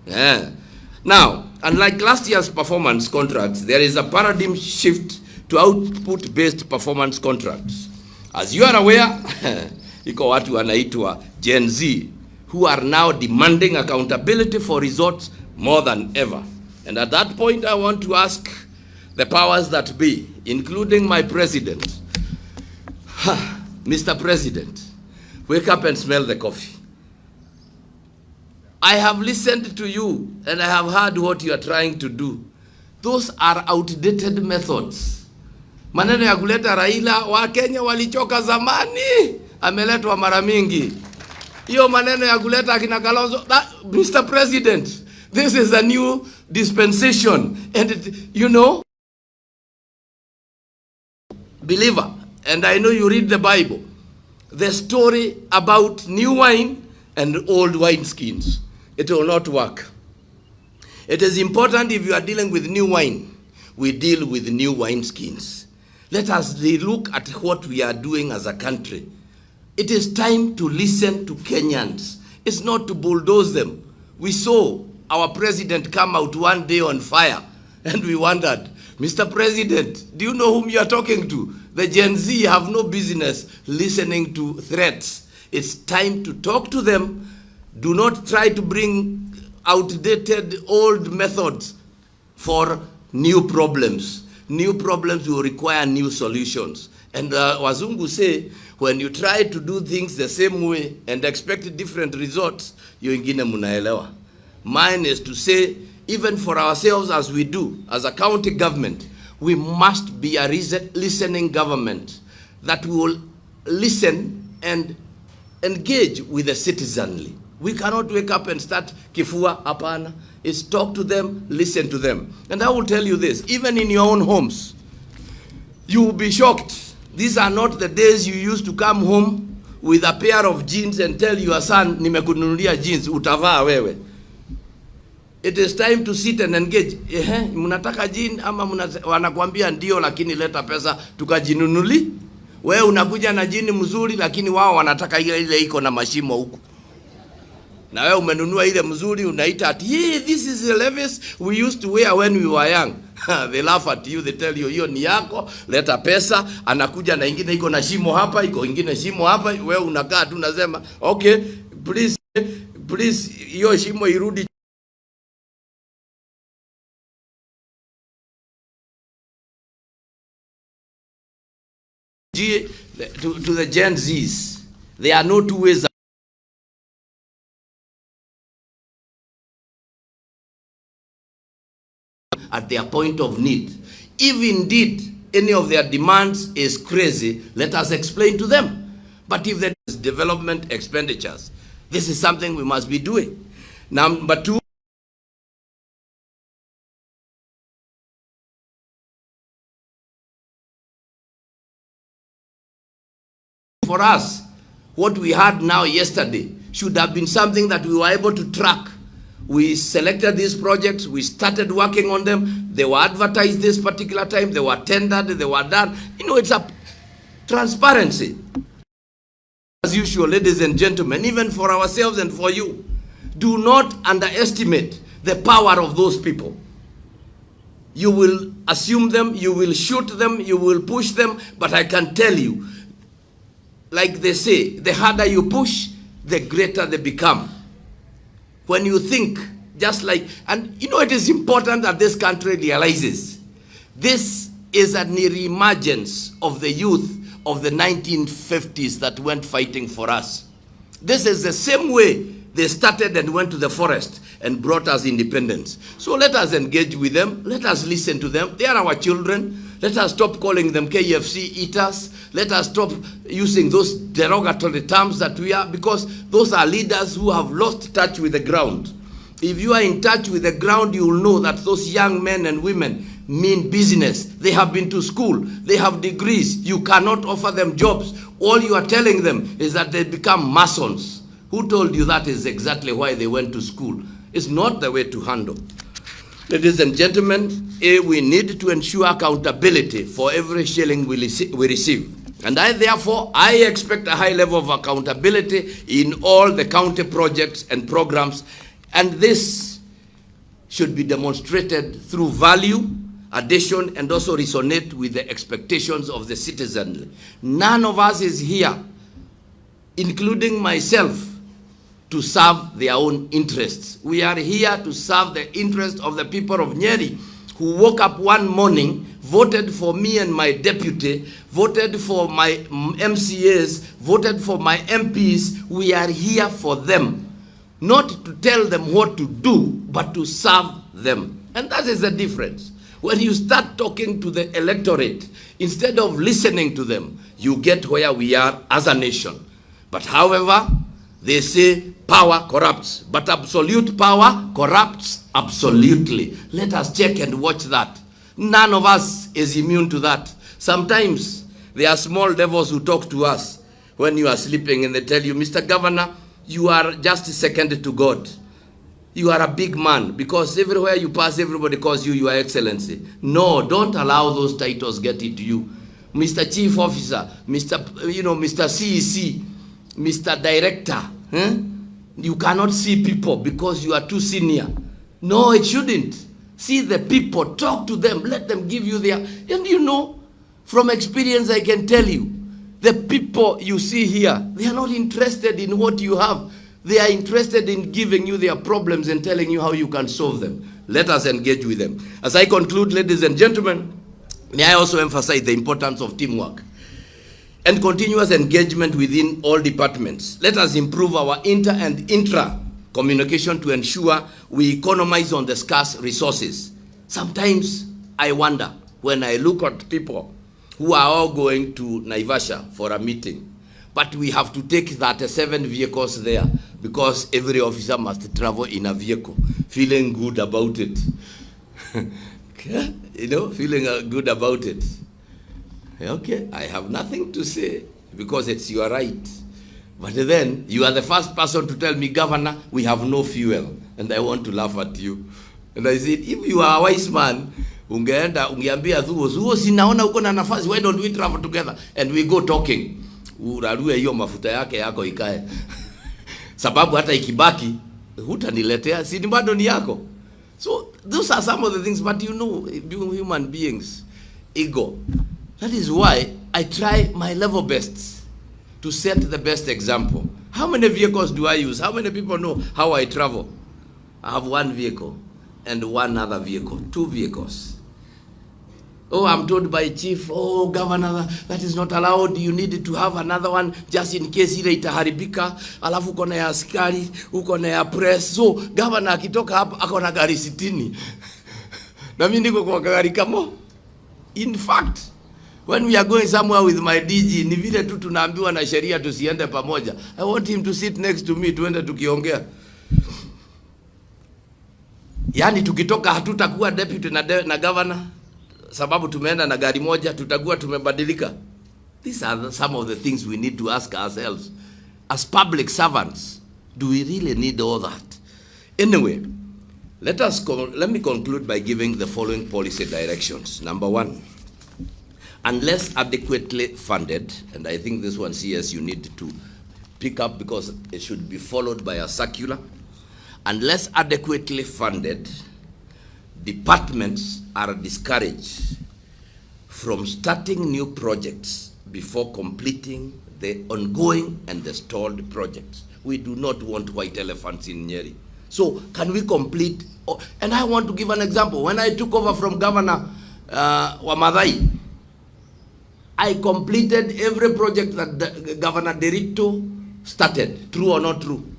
Yeah. Now, unlike last year's performance contracts, there is a paradigm shift to output-based performance contracts. As you are aware, iko watu wanaitwa Gen Z, who are now demanding accountability for results more than ever. And at that point, I want to ask the powers that be, including my president, Mr. President, wake up and smell the coffee. I have listened to you and I have heard what you are trying to do. Those are outdated methods. Maneno ya kuleta Raila, wa Kenya walichoka zamani, ameletwa mara mingi. Hiyo maneno ya kuleta akina Kalonzo, Mr. President, this is a new dispensation, and you know, believer, and I know you read the Bible, the story about new wine and old wineskins. It will not work. It is important, if you are dealing with new wine, we deal with new wineskins. Let us look at what we are doing as a country. It is time to listen to Kenyans. It's not to bulldoze them. We saw our president come out one day on fire, and we wondered, Mr. President, do you know whom you are talking to? The Gen Z have no business listening to threats. It's time to talk to them. Do not try to bring outdated old methods for new problems. New problems will require new solutions. And Wazungu say, when you try to do things the same way and expect different results, you ingine munaelewa. Mine is to say, even for ourselves as we do, as a county government, we must be a listening government that will listen and engage with the citizenry. We cannot wake up and start kifua hapana. It's talk to them, listen to them. And I will tell you this, even in your own homes, you will be shocked. These are not the days you used to come home with a pair of jeans and tell your son, nimekununulia jeans, utavaa wewe. It is time to sit and engage. Mnataka jean ama wanakuambia ndio lakini leta pesa tukajinunuli. Wewe unakuja na jean mzuri lakini wao wanataka ile iko na mashimo huko. Na wewe umenunua ile mzuri unaita ati, yeah, this is the Levi's we used to wear when we were young. They laugh at you, they tell you, hiyo ni yako, leta pesa, anakuja na ingine iko na shimo hapa, iko ingine shimo hapa, wewe unakaa tu unasema, okay, please, hiyo shimo irudi. To the Gen Zs, there are no two ways at their point of need. If indeed any of their demands is crazy, let us explain to them. But if there is development expenditures, this is something we must be doing. Number two, for us, what we had now yesterday should have been something that we were able to track. We selected these projects, we started working on them, they were advertised this particular time, they were tendered, they were done. You know, it's a transparency. As usual, ladies and gentlemen, even for ourselves and for you, do not underestimate the power of those people. You will assume them, you will shoot them, you will push them, but I can tell you, like they say, the harder you push, the greater they become. When you think, just like, and you know, it is important that this country realizes this is a reemergence of the youth of the 1950s that went fighting for us. This is the same way they started and went to the forest and brought us independence. So let us engage with them. Let us listen to them. They are our children. Let us stop calling them KFC eaters. Let us stop using those derogatory terms that we are, because those are leaders who have lost touch with the ground. If you are in touch with the ground, you will know that those young men and women mean business. They have been to school. They have degrees. You cannot offer them jobs. All you are telling them is that they become masons. Who told you that is exactly why they went to school? It's not the way to handle. Ladies and gentlemen, we need to ensure accountability for every shilling we receive. And therefore, I expect a high level of accountability in all the county projects and programs. And this should be demonstrated through value, addition, and also resonate with the expectations of the citizen. None of us is here, including myself, to serve their own interests. We are here to serve the interests of the people of Nyeri, who woke up one morning, voted for me and my deputy, voted for my MCAs, voted for my MPs. We are here for them, not to tell them what to do, but to serve them. And that is the difference. When you start talking to the electorate, instead of listening to them, you get where we are as a nation. But however, they say power corrupts, but absolute power corrupts absolutely. Let us check and watch that. None of us is immune to that. Sometimes there are small devils who talk to us when you are sleeping and they tell you, Mr. Governor, you are just second to God. You are a big man because everywhere you pass, everybody calls you Your Excellency. No, don't allow those titles get into you. Mr. Chief Officer, Mr. CEC, Mr. Director. You cannot see people because you are too senior. No, it shouldn't. See the people, talk to them, let them give you their... And you know, from experience I can tell you, the people you see here, they are not interested in what you have. They are interested in giving you their problems and telling you how you can solve them. Let us engage with them. As I conclude, ladies and gentlemen, may I also emphasize the importance of teamwork and continuous engagement within all departments. Let us improve our inter and intra communication to ensure we economize on the scarce resources. Sometimes I wonder when I look at people who are all going to Naivasha for a meeting, but we have to take 37 vehicles there because every officer must travel in a vehicle, feeling good about it. You know, feeling good about it. Okay, I have nothing to say because it's your right. But then you are the first person to tell me, Governor, we have no fuel. And I want to laugh at you. And I said, if you are a wise man, ungeambia Zuo, sinaona uko na nafasi, why don't we travel together? And we go talking. Urarue hiyo mafuta yako ikae. Sababu hata ikibaki, hutaniletea, si bado ni yako. So those are some of the things, but you know, human beings, ego. That is why I try my level best to set the best example. How many vehicles do I use? How many people know how I travel? I have one vehicle and one other vehicle, 2 vehicles. Oh, I'm told by chief, oh, Governor, that is not allowed. You need to have another one just in case ile itaharibika. Alafu uko na ya askari, uko na ya press. So, Governor akitoka hapa ako na gari 60. Na mimi niko kwa gari kamo. In fact, when we are going somewhere with my DG, ni vile tu tunaambiwa na sheria tusiende pamoja. I want him to sit next to me, tuende tukiongea. Yani tukitoka hatutakuwa deputy na governor, sababu tumeenda na gari moja, tutakuwa tumebadilika. These are some of the things we need to ask ourselves. As public servants, do we really need all that? Anyway, let me conclude by giving the following policy directions. Number 1, unless adequately funded, and I think this one, CS, you need to pick up because it should be followed by a circular. Unless adequately funded, departments are discouraged from starting new projects before completing the ongoing and the stalled projects. We do not want white elephants in Nyeri. So can we complete? And I want to give an example. When I took over from Governor Wamadhai, I completed every project that Governor Derito started, true or not true.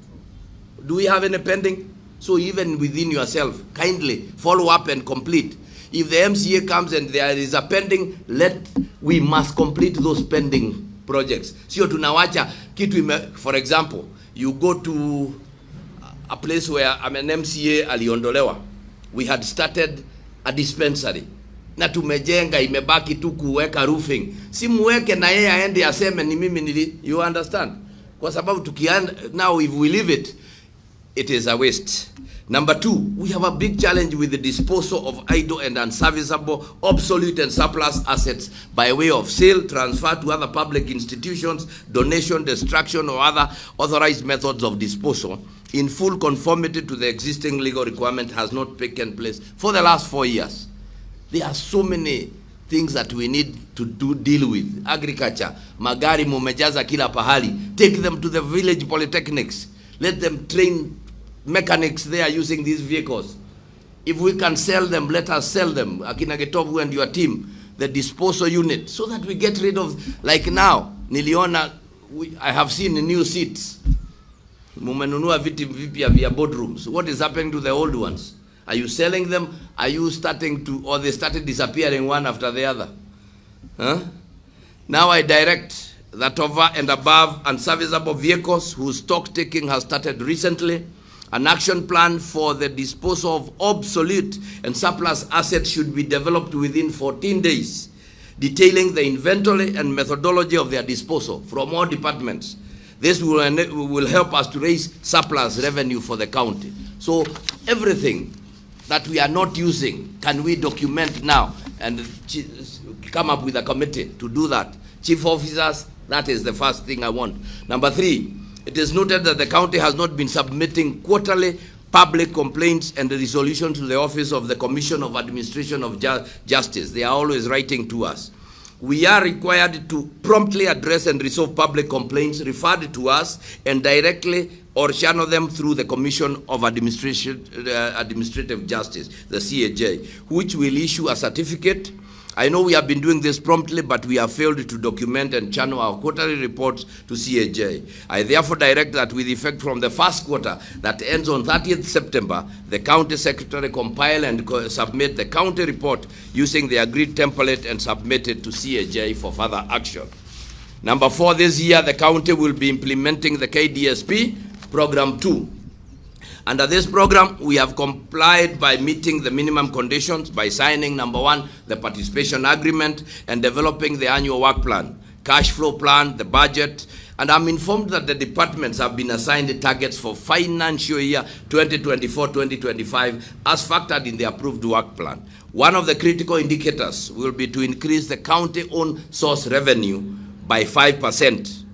Do we have any pending? So even within yourself, kindly follow up and complete. If the MCA comes and there is a pending, we must complete those pending projects. Sio tunawacha kitu for example, you go to a place where I'm an MCA aliondolewa. We had started a dispensary. Na tumejenga imebaki tu kuweka roofing. Si muweke na yeye aende aseme ni mimi nili. You understand? Kwa sababu tukianda, now if we leave it, it is a waste. Number 2, we have a big challenge with the disposal of idle and unserviceable, obsolete and surplus assets by way of sale, transfer to other public institutions, donation, destruction, or other authorized methods of disposal in full conformity to the existing legal requirement has not taken place for the last 4 years. There are so many things that we need to deal with. Agriculture, magari mumejaza kila pahali. Take them to the village polytechnics. Let them train mechanics there using these vehicles. If we can sell them, let us sell them. Akina Getobu and your team, the disposal unit, so that we get rid of, like now, niliona, I have seen new seats. Mumenunua viti vipya vya boardrooms. What is happening to the old ones? Are you selling them? Are you starting to, or they started disappearing one after the other? Huh? Now I direct that over and above unserviceable vehicles whose stock taking has started recently, an action plan for the disposal of obsolete and surplus assets should be developed within 14 days, detailing the inventory and methodology of their disposal from all departments. This will help us to raise surplus revenue for the county. So everything that we are not using, can we document now and come up with a committee to do that? Chief officers, that is the first thing I want. Number 3, it is noted that the county has not been submitting quarterly public complaints and resolutions to the Office of the Commission of Administration of Justice. They are always writing to us. We are required to promptly address and resolve public complaints referred to us and directly or channel them through the Commission of Administrative Justice, the CAJ, which will issue a certificate. I know we have been doing this promptly, but we have failed to document and channel our quarterly reports to CAJ. I therefore direct that with effect from the first quarter that ends on 30th September, the county secretary compile and submit the county report using the agreed template and submit it to CAJ for further action. Number 4, this year the county will be implementing the KDSP Program 2. Under this program, we have complied by meeting the minimum conditions by signing, number 1, the participation agreement and developing the annual work plan, cash flow plan, the budget, and I'm informed that the departments have been assigned the targets for financial year 2024-2025 as factored in the approved work plan. One of the critical indicators will be to increase the county-owned source revenue by 5%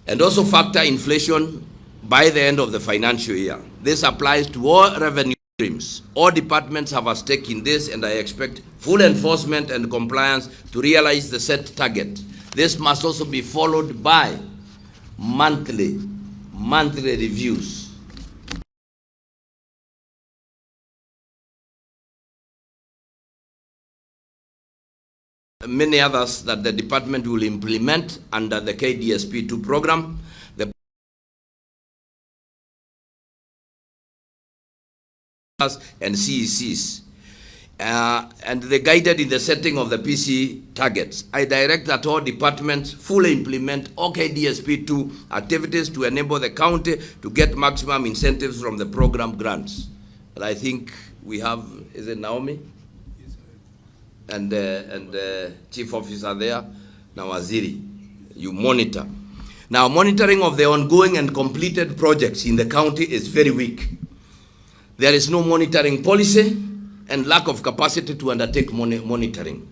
and also factor inflation by the end of the financial year. This applies to all revenue streams. All departments have a stake in this, and I expect full enforcement and compliance to realize the set target. This must also be followed by monthly reviews. Many others that the department will implement under the KDSP2 program. And CECs, and they guided in the setting of the PC targets. I direct that all departments fully implement all KDSP2 activities to enable the county to get maximum incentives from the program grants. And I think we have, is it Naomi? Yes, and chief officer there, now Waziri, you monitor. Now, monitoring of the ongoing and completed projects in the county is very weak. There is no monitoring policy and lack of capacity to undertake monitoring.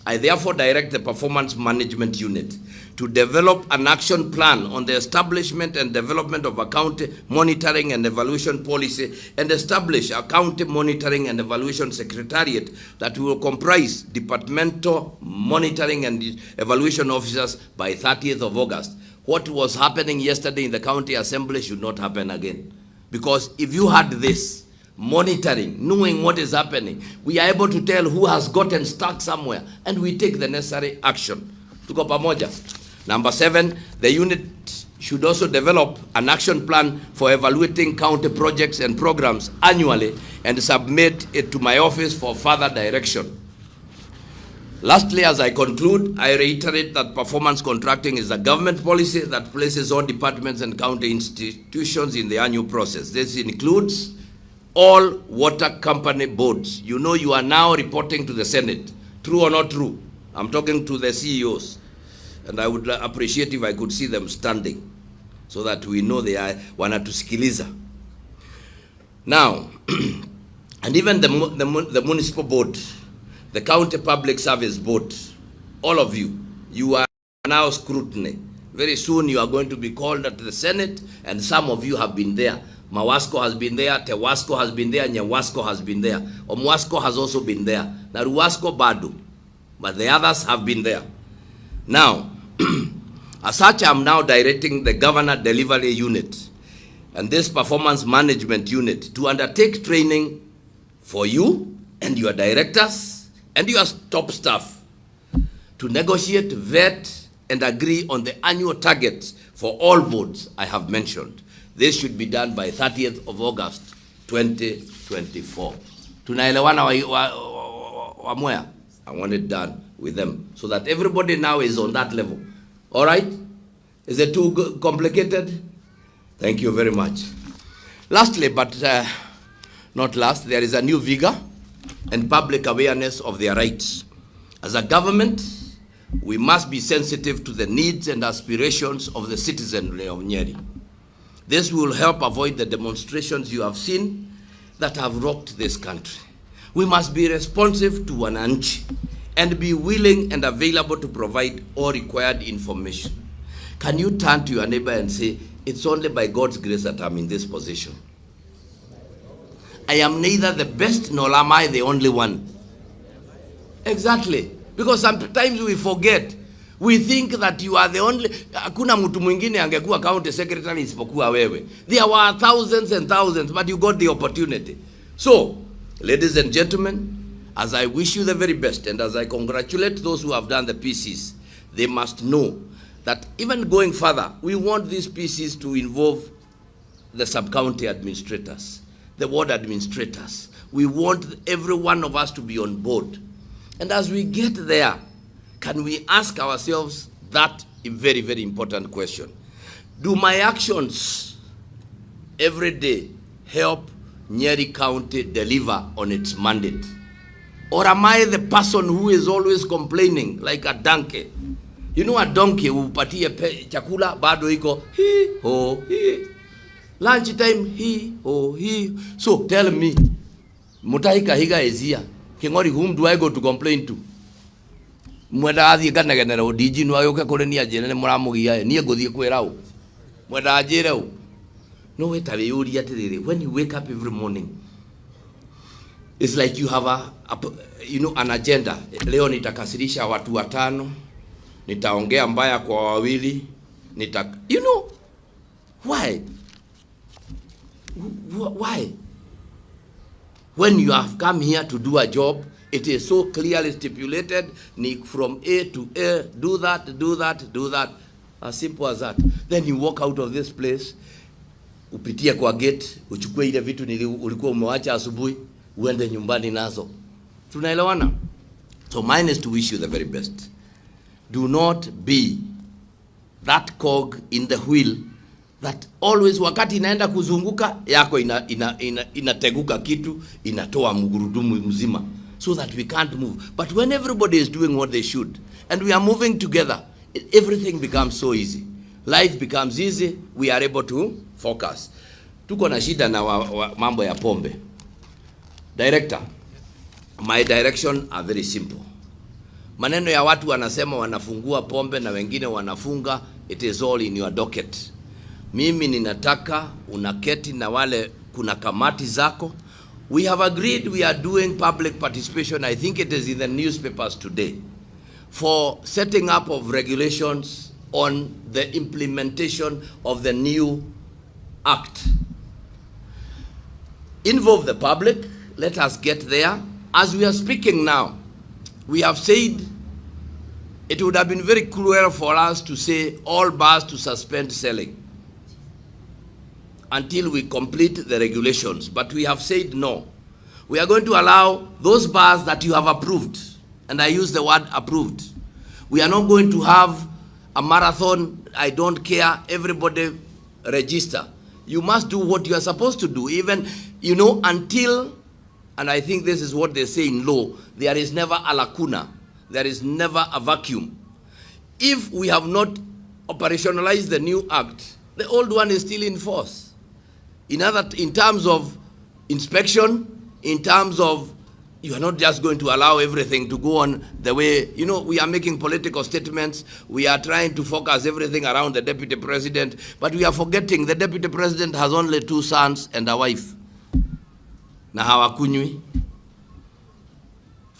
I therefore direct the Performance Management Unit to develop an action plan on the establishment and development of a county monitoring and evaluation policy and establish a county monitoring and evaluation secretariat that will comprise departmental monitoring and evaluation officers by 30th of August. What was happening yesterday in the county assembly should not happen again. Because if you had this, monitoring, knowing what is happening, we are able to tell who has gotten stuck somewhere, and we take the necessary action. Tuko pamoja. Number 7, the unit should also develop an action plan for evaluating county projects and programs annually and submit it to my office for further direction. Lastly, as I conclude, I reiterate that performance contracting is a government policy that places all departments and county institutions in the annual process. This includes all water company boards. You know, you are now reporting to the Senate. True or not true? I'm talking to the CEOs. And I would appreciate if I could see them standing so that we know they are wanatusikiliza. Now, and even the municipal board, the county public service board, all of you, you are now scrutiny. Very soon you are going to be called at the Senate, and some of you have been there. Mawasco has been there, Tewasco has been there, Nyawasco has been there, Omwasco has also been there, Naruwasco Badu, but the others have been there. Now, as such, I'm now directing the Governor Delivery Unit and this Performance Management Unit to undertake training for you and your directors and your top staff to negotiate, vet, and agree on the annual targets for all boards I have mentioned. This should be done by 30th of August, 2024. Tunaelewana wa Mwea? I want it done with them so that everybody now is on that level. All right? Is it too complicated? Thank you very much. Lastly, but not last, there is a new vigor and public awareness of their rights. As a government, we must be sensitive to the needs and aspirations of the citizenry of Nyeri. This will help avoid the demonstrations you have seen that have rocked this country. We must be responsive to wananchi and be willing and available to provide all required information. Can you turn to your neighbor and say, it's only by God's grace that I'm in this position? I am neither the best nor am I the only one. Exactly. Because sometimes we forget. We think that you are the only. Hakuna mtu mwingine angekuwa county secretary isipokuwa wewe. There were thousands and thousands, but you got the opportunity. So, ladies and gentlemen, as I wish you the very best and as I congratulate those who have done the PCs, they must know that even going further, we want these PCs to involve the sub-county administrators, the ward administrators. We want every one of us to be on board. And as we get there, can we ask ourselves that very, very important question? Do my actions every day help Nyeri County deliver on its mandate? Or am I the person who is always complaining like a donkey? You know a donkey upatie chakula bado iko he ho he. Lunch time he ho he. So tell me, Mutahi Kahiga is here. Kingori, whom do I go to complain to? Mwenda athie kanagenera udiji no ayoka kore ni ajene muramugia ni egothie kwera u. Mwenda ajire u. No weta we yuri atiriri. When you wake up every morning, it's like you have an agenda. Leo nitakasirisha watu watano, nitaongea mbaya kwa wawili, why? Why? When you have come here to do a job, it is so clearly stipulated, from A to A, do that, do that, do that. As simple as that. Then you walk out of this place, upitia kwa gate, uchukue ile vitu ulikuwa umewacha asubuhi, uende nyumbani nazo. Tunaelewana? So mine is to wish you the very best. Do not be that cog in the wheel that always wakati inaenda kuzunguka yako inateguka kitu, inatoa mgurudumu mzima, so that we can't move. But when everybody is doing what they should and we are moving together, everything becomes so easy. Life becomes easy. We are able to focus. Tuko na shida na mambo ya pombe. Director, my direction are very simple. Maneno ya watu wanasema wanafungua pombe na wengine wanafunga, it is all in your docket. Mimi ninataka unaketi na wale kuna kamati zako. We have agreed we are doing public participation, I think it is in the newspapers today, for setting up of regulations on the implementation of the new act. Involve the public, let us get there. As we are speaking now, we have said it would have been very cruel for us to say all bars to suspend selling until we complete the regulations. But we have said no. We are going to allow those bars that you have approved, and I use the word approved. We are not going to have a marathon, I don't care, everybody register. You must do what you are supposed to do, even, until, and I think this is what they say in law, there is never a lacuna, there is never a vacuum. If we have not operationalized the new act, the old one is still in force. In terms of inspection in terms of you are not just going to allow everything to go on the way, we are making political statements. We are trying to focus everything around the deputy president, but we are forgetting the deputy president has only 2 sons and a wife. Na hawakunywi.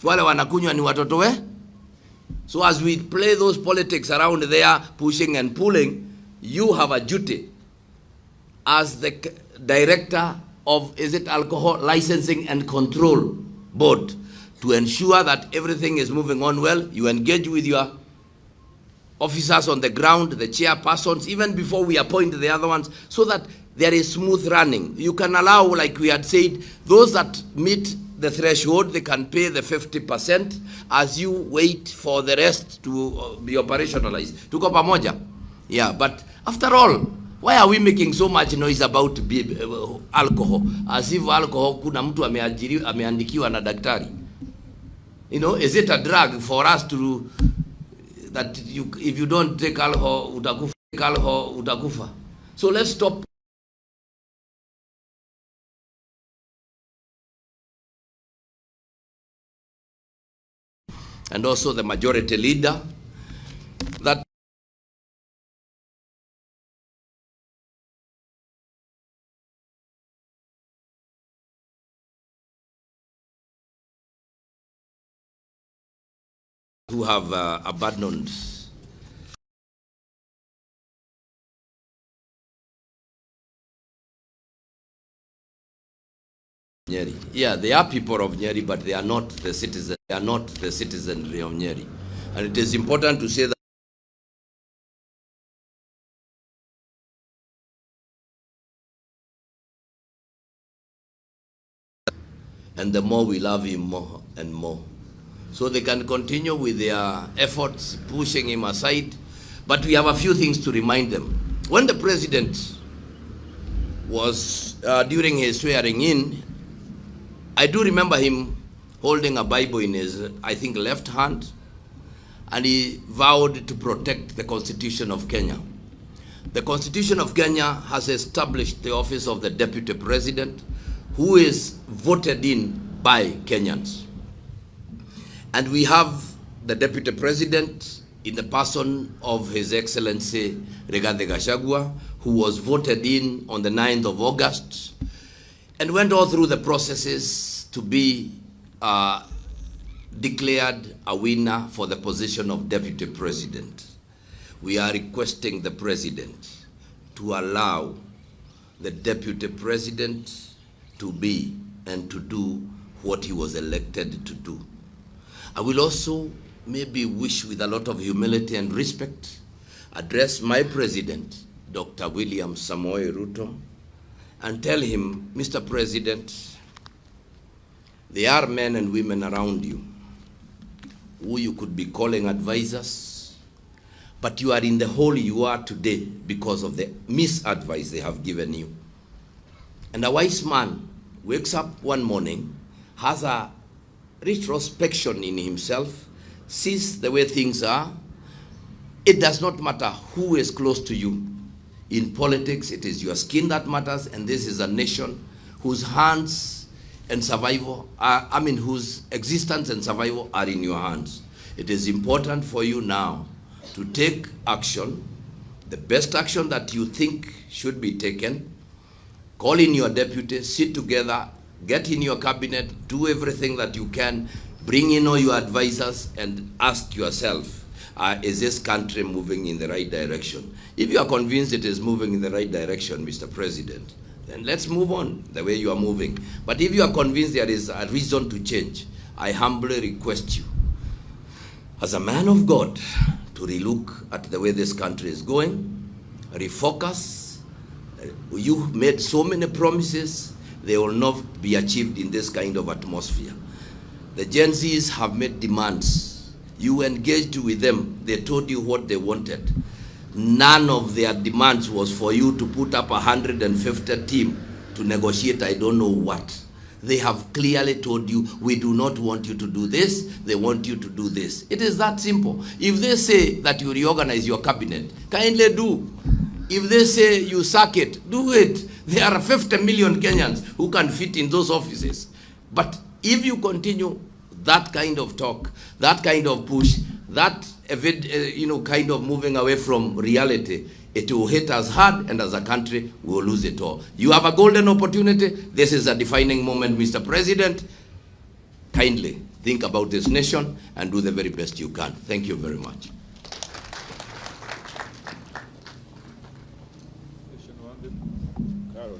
Wale wanakunywa ni watoto we. So as we play those politics around there, pushing and pulling, you have a duty as the director of, Alcohol Licensing and Control Board, to ensure that everything is moving on well. You engage with your officers on the ground, the chairpersons, even before we appoint the other ones, so that there is smooth running. You can allow, like we had said, those that meet the threshold, they can pay the 50% as you wait for the rest to be operationalized. Tuko pamoja? Yeah, but after all, why are we making so much noise about alcohol? As if alcohol kuna mtu ameandikiwa na daktari. Is it a drug for us to, that if you don't take alcohol, utakufa. So let's stop. And also the majority leader, that who have abandoned Nyeri. Yeah, they are people of Nyeri, but they are not the citizens. They are not the citizenry of Nyeri. And it is important to say that. And the more we love him more and more. So they can continue with their efforts, pushing him aside. But we have a few things to remind them. When the president was, during his swearing in, I do remember him holding a Bible in his, I think, left hand, and he vowed to protect the Constitution of Kenya. The Constitution of Kenya has established the office of the Deputy President, who is voted in by Kenyans. And we have the Deputy President in the person of His Excellency Rigathi Gachagua, who was voted in on the 9th of August, and went all through the processes to be declared a winner for the position of Deputy President. We are requesting the President to allow the Deputy President to be and to do what he was elected to do. I will also maybe wish, with a lot of humility and respect, address my President, Dr. William Samoei Ruto, and tell him, Mr. President, there are men and women around you who you could be calling advisors, but you are in the hole you are today because of the misadvice they have given you. And a wise man wakes up one morning, has a retrospection in himself, sees the way things are. It does not matter who is close to you. In politics, it is your skin that matters, and this is a nation whose hands and survival are, whose existence and survival are in your hands. It is important for you now to take action, the best action that you think should be taken. Call in your deputy, sit together, get in your cabinet, do everything that you can, bring in all your advisors, and ask yourself, is this country moving in the right direction? If you are convinced it is moving in the right direction, Mr. President, then let's move on the way you are moving. But if you are convinced there is a reason to change, I humbly request you, as a man of God, to relook at the way this country is going, refocus. You made so many promises, they will not be achieved in this kind of atmosphere. The Gen Zs have made demands. You engaged with them, they told you what they wanted. None of their demands was for you to put up 150 team to negotiate I don't know what. They have clearly told you, we do not want you to do this, they want you to do this. It is that simple. If they say that you reorganize your cabinet, kindly do. If they say you sack it, do it. There are 50 million Kenyans who can fit in those offices. But if you continue that kind of talk, that kind of push, that kind of moving away from reality, it will hit us hard, and as a country, we will lose it all. You have a golden opportunity. This is a defining moment, Mr. President. Kindly think about this nation and do the very best you can. Thank you very much. Carol,